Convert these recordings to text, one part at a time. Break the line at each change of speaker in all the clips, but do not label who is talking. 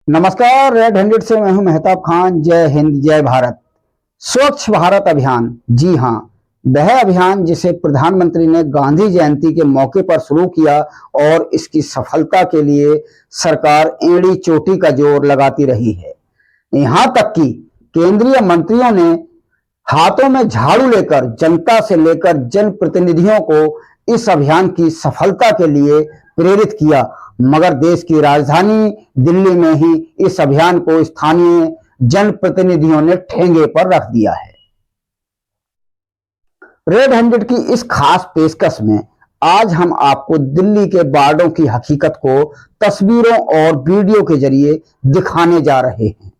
नमस्कार। रेड 100 से मैं हूं मेहताब खान। जय हिंद, जय भारत। स्वच्छ भारत अभियान, जी हां, वह अभियान जिसे प्रधानमंत्री ने गांधी जयंती के मौके पर शुरू किया और इसकी सफलता के लिए सरकार एड़ी चोटी का जोर लगाती रही है। यहां तक कि केंद्रीय मंत्रियों ने हाथों में झाड़ू लेकर जनता से लेकर जनप्रतिनिधियों को इस अभियान की सफलता के लिए प्रेरित किया, मगर देश की राजधानी दिल्ली में ही इस अभियान को स्थानीय जनप्रतिनिधियों ने ठेंगे पर रख दिया है। रेड 100 की इस खास पेशकश में आज हम आपको दिल्ली के वार्डों की हकीकत को तस्वीरों और वीडियो के जरिए दिखाने जा रहे हैं,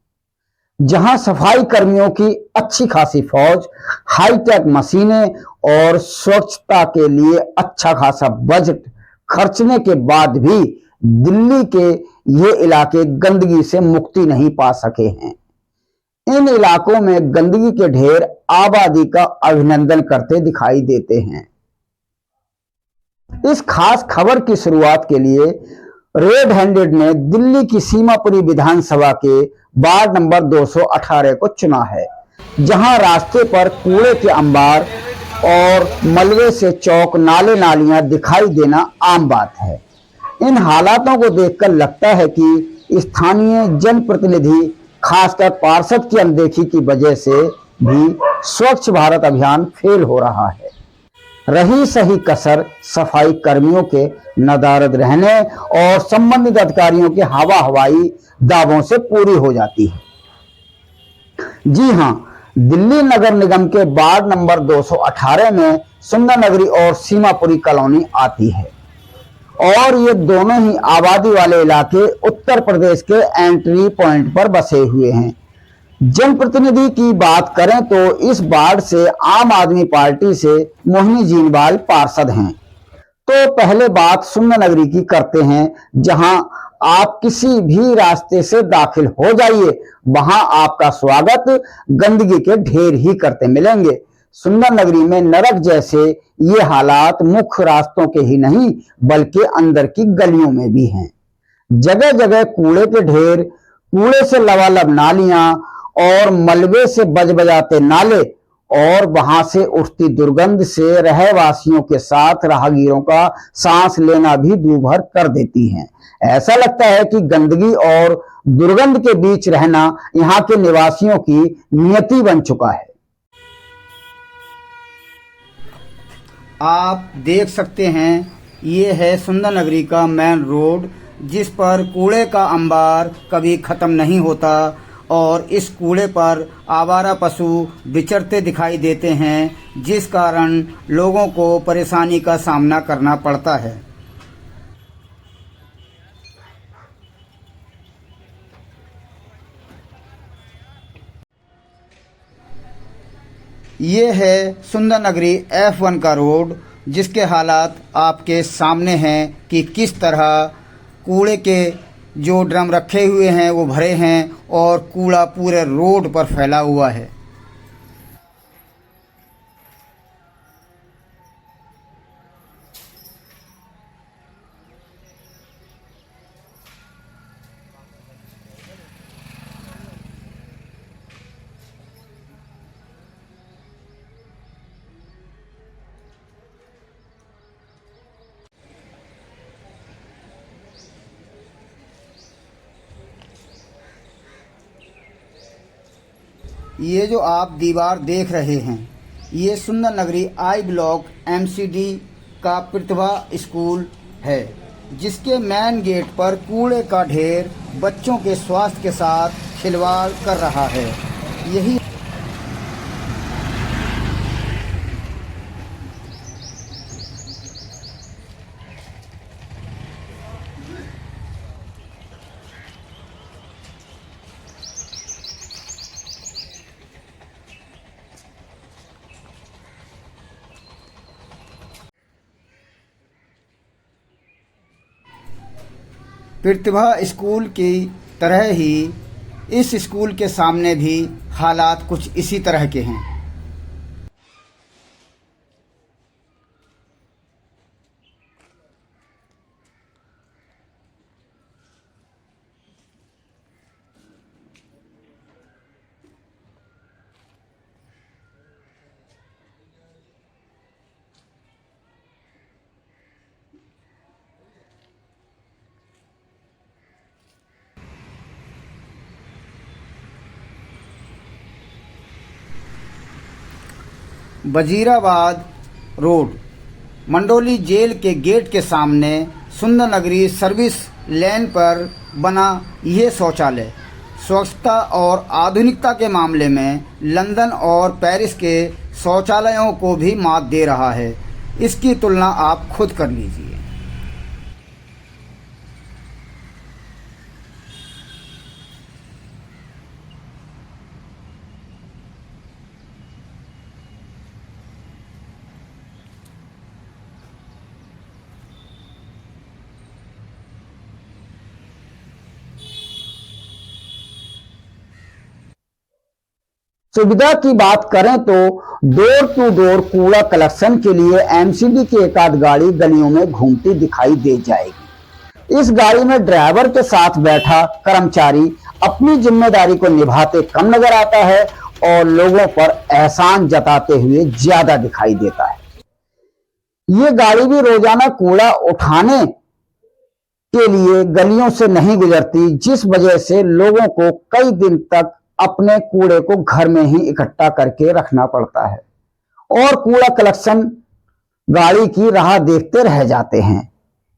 जहां सफाई कर्मियों की अच्छी खासी फौज, हाईटेक मशीनें और स्वच्छता के लिए अच्छा खासा बजट खर्चने के बाद भी दिल्ली के ये इलाके गंदगी से मुक्ति नहीं पा सके हैं। इन इलाकों में गंदगी के ढेर आबादी का अभिनंदन करते दिखाई देते हैं। इस खास खबर की शुरुआत के लिए रेड 100 ने दिल्ली की सीमापुरी विधानसभा के वार्ड नंबर 218 को चुना है, जहां रास्ते पर कूड़े के अंबार और मलबे से चौक नाले नालियां दिखाई देना आम बात है। इन हालातों को देखकर लगता है कि स्थानीय जनप्रतिनिधि, खासकर पार्षद की अनदेखी की वजह से भी स्वच्छ भारत अभियान फेल हो रहा है। रही सही कसर सफाई कर्मियों के नदारद रहने और संबंधित अधिकारियों के हवा हवाई दावों से पूरी हो जाती है। जी हां, दिल्ली नगर निगम के वार्ड नंबर 218 में सुंदर नगरी और सीमापुरी कॉलोनी आती है, और ये दोनों ही आबादी वाले इलाके उत्तर प्रदेश के एंट्री पॉइंट पर बसे हुए हैं। जनप्रतिनिधि की बात करें तो इस वार्ड से आम आदमी पार्टी से मोहिनी जीनवाल पार्षद हैं। तो पहले बात सुंदर नगरी की करते हैं, जहां आप किसी भी रास्ते से दाखिल हो जाइए, वहां आपका स्वागत गंदगी के ढेर ही करते मिलेंगे। सुंदर नगरी में नरक जैसे ये हालात मुख्य रास्तों के ही नहीं बल्कि अंदर की गलियों में भी हैं। जगह जगह कूड़े के ढेर, कूड़े से लबालब नालियां और मलबे से बजबजाते नाले, और वहां से उठती दुर्गंध से रहवासियों के साथ राहगीरों का सांस लेना भी दूभर कर देती हैं। ऐसा लगता है कि गंदगी और दुर्गंध के बीच रहना यहाँ के निवासियों की नियति बन चुका है।
आप देख सकते हैं, ये है सुंदर नगरी का मेन रोड, जिस पर कूड़े का अंबार कभी ख़त्म नहीं होता और इस कूड़े पर आवारा पशु विचरते दिखाई देते हैं, जिस कारण लोगों को परेशानी का सामना करना पड़ता है। ये है सुंदर नगरी F1 का रोड, जिसके हालात आपके सामने हैं कि किस तरह कूड़े के जो ड्रम रखे हुए हैं वो भरे हैं और कूड़ा पूरे रोड पर फैला हुआ है। ये जो आप दीवार देख रहे हैं, ये सुंदर नगरी आई ब्लॉक MCD का प्रतिभा स्कूल है, जिसके मेन गेट पर कूड़े का ढेर बच्चों के स्वास्थ्य के साथ खिलवाड़ कर रहा है। यही प्रतिभा स्कूल की तरह ही इस स्कूल के सामने भी हालात कुछ इसी तरह के हैं। वजीराबाद रोड मंडोली जेल के गेट के सामने सुंदर नगरी सर्विस लेन पर बना यह शौचालय स्वच्छता और आधुनिकता के मामले में लंदन और पेरिस के शौचालयों को भी मात दे रहा है। इसकी तुलना आप खुद कर लीजिए।
सुविधा की बात करें तो डोर टू डोर कूड़ा कलेक्शन के लिए एमसीडी की एक आध गाड़ी गलियों में घूमती दिखाई दे जाएगी। इस गाड़ी में ड्राइवर के साथ बैठा कर्मचारी अपनी जिम्मेदारी को निभाते कम नजर आता है और लोगों पर एहसान जताते हुए ज्यादा दिखाई देता है। ये गाड़ी भी रोजाना कूड़ा उठाने के लिए गलियों से नहीं गुजरती, जिस वजह से लोगों को कई दिन तक अपने कूड़े को घर में ही इकट्ठा करके रखना पड़ता है और कूड़ा कलेक्शन गाड़ी की राह देखते रह जाते हैं।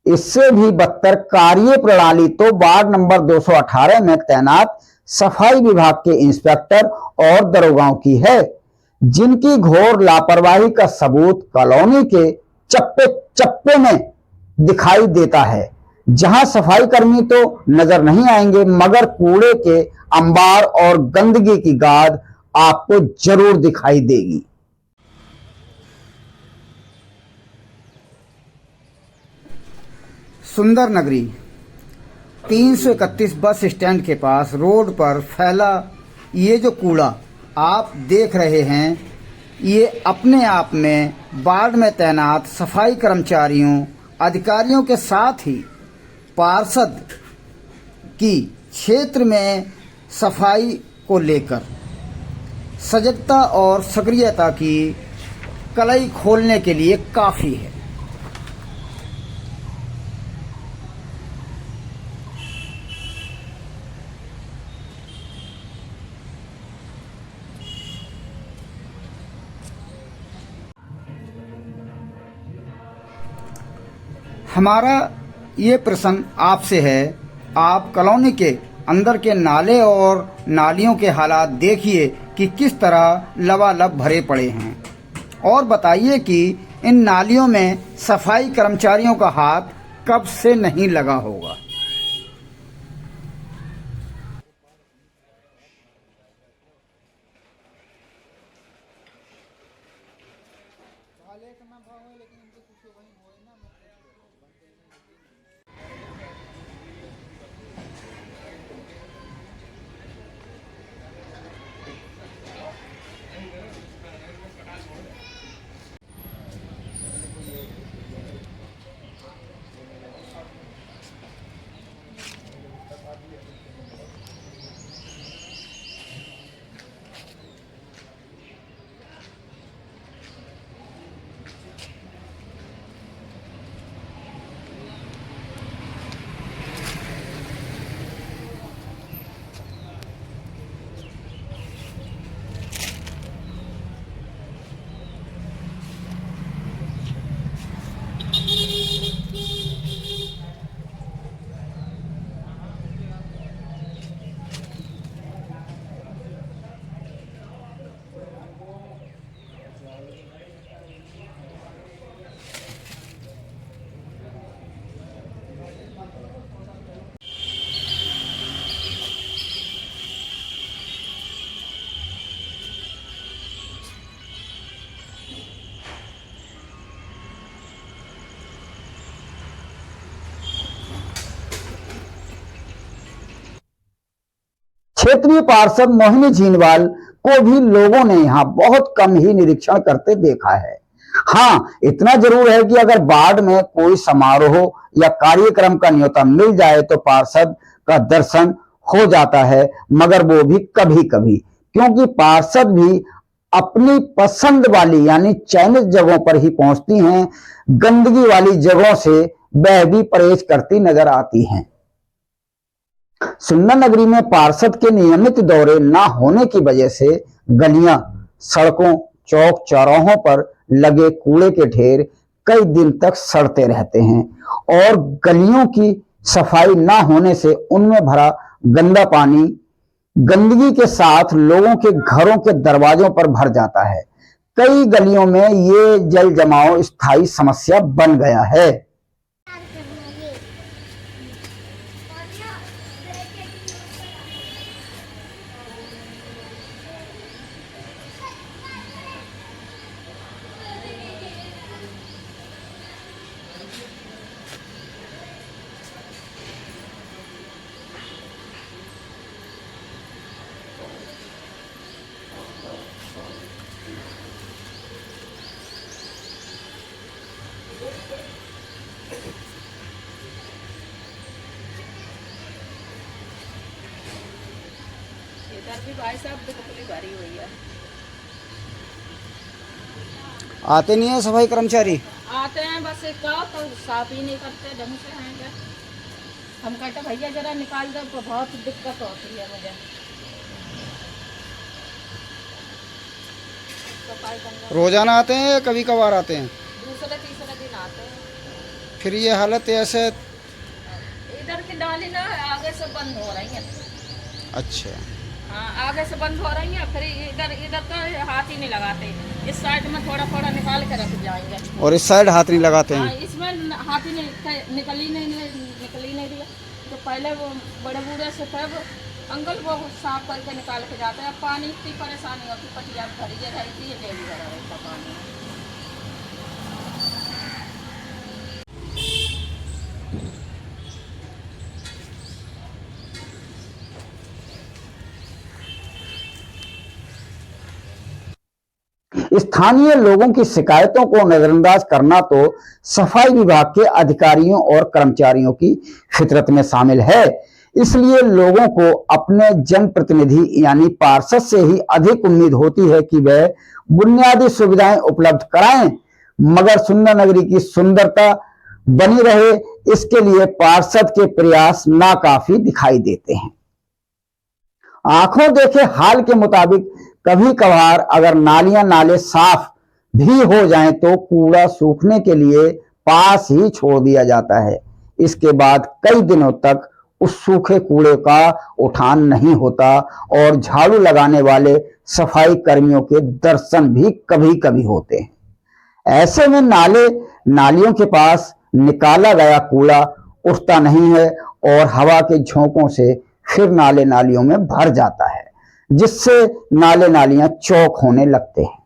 इससे भी बदतर कार्य प्रणाली तो वार्ड नंबर 218 में तैनात सफाई विभाग के इंस्पेक्टर और दरोगाओं की है, जिनकी घोर लापरवाही का सबूत कॉलोनी के चप्पे चप्पे में दिखाई देता है, जहां सफाई कर्मी तो नजर नहीं आएंगे मगर कूड़े के अंबार और गंदगी की गाद आपको जरूर दिखाई देगी।
सुंदर नगरी 331 बस स्टैंड के पास रोड पर फैला ये जो कूड़ा आप देख रहे हैं, ये अपने आप में वार्ड में तैनात सफाई कर्मचारियों अधिकारियों के साथ ही पार्षद की क्षेत्र में सफाई को लेकर सजगता और सक्रियता की कलई खोलने के लिए काफ़ी है। हमारा ये प्रश्न आपसे है, आप कॉलोनी के अंदर के नाले और नालियों के हालात देखिए कि किस तरह लबालब भरे पड़े हैं और बताइए कि इन नालियों में सफाई कर्मचारियों का हाथ कब से नहीं लगा होगा।
क्षेत्रीय पार्षद मोहिनी झीनवाल को भी लोगों ने यहाँ बहुत कम ही निरीक्षण करते देखा है। हाँ, इतना जरूर है कि अगर वार्ड में कोई समारोह या कार्यक्रम का न्योता मिल जाए तो पार्षद का दर्शन हो जाता है, मगर वो भी कभी कभी, क्योंकि पार्षद भी अपनी पसंद वाली यानी चयनित जगहों पर ही पहुंचती हैं। गंदगी वाली जगहों से वह भी परहेज करती नजर आती हैं। सुंदर नगरी में पार्षद के नियमित दौरे न होने की वजह से गलियां, सड़कों चौक चौराहों पर लगे कूड़े के ढेर कई दिन तक सड़ते रहते हैं और गलियों की सफाई न होने से उनमें भरा गंदा पानी गंदगी के साथ लोगों के घरों के दरवाजों पर भर जाता है। कई गलियों में ये जल जमाव स्थायी समस्या बन गया है।
इधर भी भाई साहब बिल्कुल भरी हुई है।
आते नहीं है सफाई कर्मचारी?
आते हैं बस एक का तो साफ ही नहीं करते ढंग से हैं क्या। हम कहते भैया जरा निकाल दो तो बहुत दिक्कत होती है मुझे सफाई करने।
रोजाना आते हैं या कभी कभार आते हैं?
दूसरे तीसरे दिन आते हैं।
फिर ये हालत ऐसे?
इधर की नाली ना आगे से बंद हो रही है।
अच्छा।
हाँ आगे से बंद हो रही है, फिर इधर इधर तो हाथ ही नहीं लगाते। इस साइड में थोड़ा थोड़ा निकाल के रख जाएंगे
और इस साइड हाथ नहीं लगाते हैं?
हाँ, इसमें हाथ ही नहीं निकल ही नहीं रही। तो पहले वो बड़े बूढ़े से थे वो अंकल वो साफ करके निकाल के जाते हैं। अब पानी इतनी परेशानी होती, पटिया भरी रहती है, डेली भरा रहता पानी।
स्थानीय लोगों की शिकायतों को नजरअंदाज करना तो सफाई विभाग के अधिकारियों और कर्मचारियों की फितरत में शामिल है। इसलिए लोगों को अपने जनप्रतिनिधि यानी पार्षद से ही अधिक उम्मीद होती है कि वह बुनियादी सुविधाएं उपलब्ध कराएं, मगर सुंदर नगरी की सुंदरता बनी रहे इसके लिए पार्षद के प्रयास नाकाफी दिखाई देते हैं। आंखों देखे हाल के मुताबिक कभी कभार अगर नालियां नाले साफ भी हो जाएं तो कूड़ा सूखने के लिए पास ही छोड़ दिया जाता है। इसके बाद कई दिनों तक उस सूखे कूड़े का उठान नहीं होता और झाड़ू लगाने वाले सफाई कर्मियों के दर्शन भी कभी कभी होते हैं। ऐसे में नाले नालियों के पास निकाला गया कूड़ा उठता नहीं है और हवा के झोंकों से फिर नाले नालियों में भर जाता है, जिससे नाले नालियां चौक होने लगते हैं।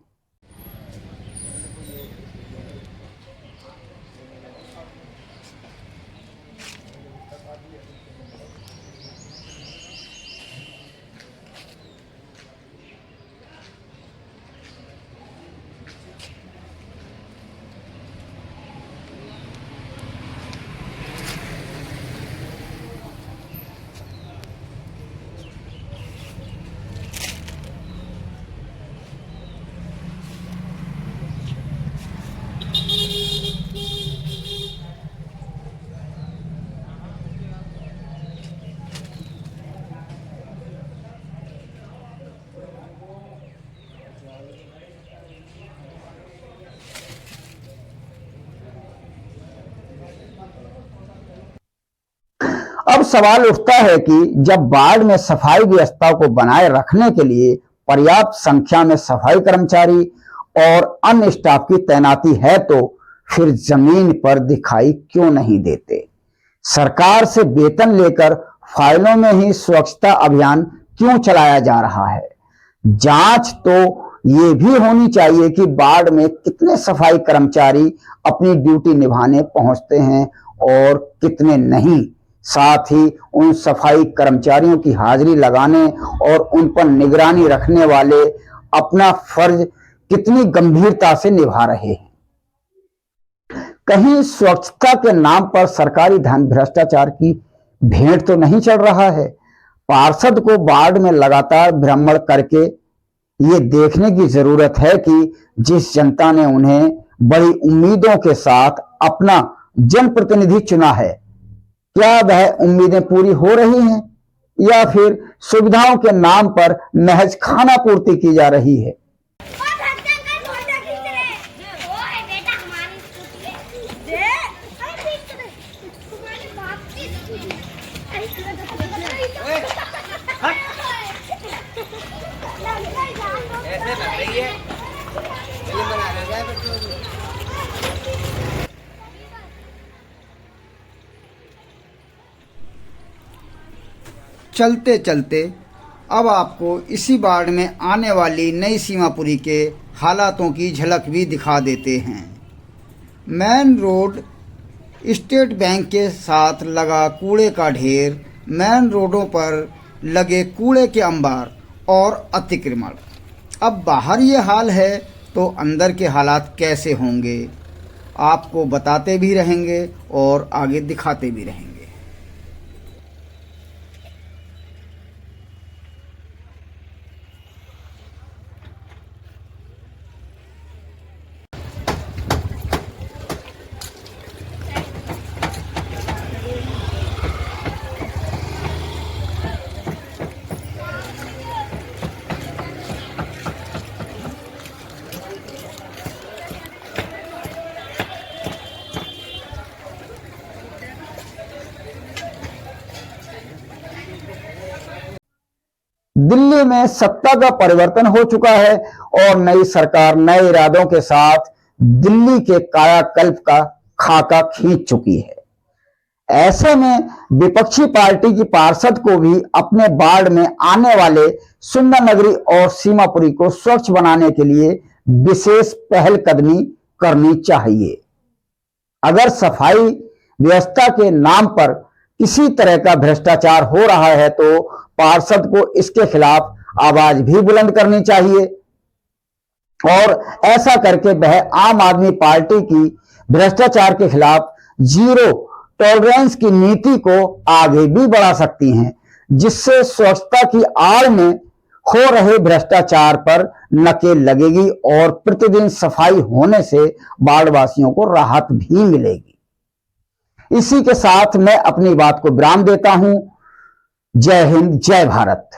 अब सवाल उठता है कि जब वार्ड में सफाई व्यवस्था को बनाए रखने के लिए पर्याप्त संख्या में सफाई कर्मचारी और अन्य स्टाफ की तैनाती है तो फिर जमीन पर दिखाई क्यों नहीं देते? सरकार से वेतन लेकर फाइलों में ही स्वच्छता अभियान क्यों चलाया जा रहा है? जांच तो ये भी होनी चाहिए कि वार्ड में कितने सफाई कर्मचारी अपनी ड्यूटी निभाने पहुंचते हैं और कितने नहीं। साथ ही उन सफाई कर्मचारियों की हाजिरी लगाने और उन पर निगरानी रखने वाले अपना फर्ज कितनी गंभीरता से निभा रहे हैं। कहीं स्वच्छता के नाम पर सरकारी धन भ्रष्टाचार की भेंट तो नहीं चढ़ रहा है? पार्षद को वार्ड में लगातार भ्रमण करके ये देखने की जरूरत है कि जिस जनता ने उन्हें बड़ी उम्मीदों के साथ अपना जनप्रतिनिधि चुना है, क्या वह उम्मीदें पूरी हो रही हैं या फिर सुविधाओं के नाम पर महज खाना पूर्ति की जा रही है?
चलते चलते अब आपको इसी वार्ड में आने वाली नई सीमापुरी के हालातों की झलक भी दिखा देते हैं। मेन रोड स्टेट बैंक के साथ लगा कूड़े का ढेर, मेन रोडों पर लगे कूड़े के अंबार और अतिक्रमण। अब बाहर ये हाल है तो अंदर के हालात कैसे होंगे, आपको बताते भी रहेंगे और आगे दिखाते भी रहेंगे।
दिल्ली में सत्ता का परिवर्तन हो चुका है और नई सरकार नए इरादों के साथ दिल्ली के कायाकल्प का खाका खींच चुकी है। ऐसे में विपक्षी पार्टी की पार्षद को भी अपने वार्ड में आने वाले सुंदर नगरी और सीमापुरी को स्वच्छ बनाने के लिए विशेष पहलकदमी करनी चाहिए। अगर सफाई व्यवस्था के नाम पर किसी तरह का भ्रष्टाचार हो रहा है तो पार्षद को इसके खिलाफ आवाज भी बुलंद करनी चाहिए और ऐसा करके वह आम आदमी पार्टी की भ्रष्टाचार के खिलाफ जीरो टॉलरेंस की नीति को आगे भी बढ़ा सकती हैं, जिससे स्वच्छता की आड़ में हो रहे भ्रष्टाचार पर नकेल लगेगी और प्रतिदिन सफाई होने से वार्डवासियों को राहत भी मिलेगी। इसी के साथ मैं अपनी बात को विराम देता हूं। जय हिंद, जय भारत।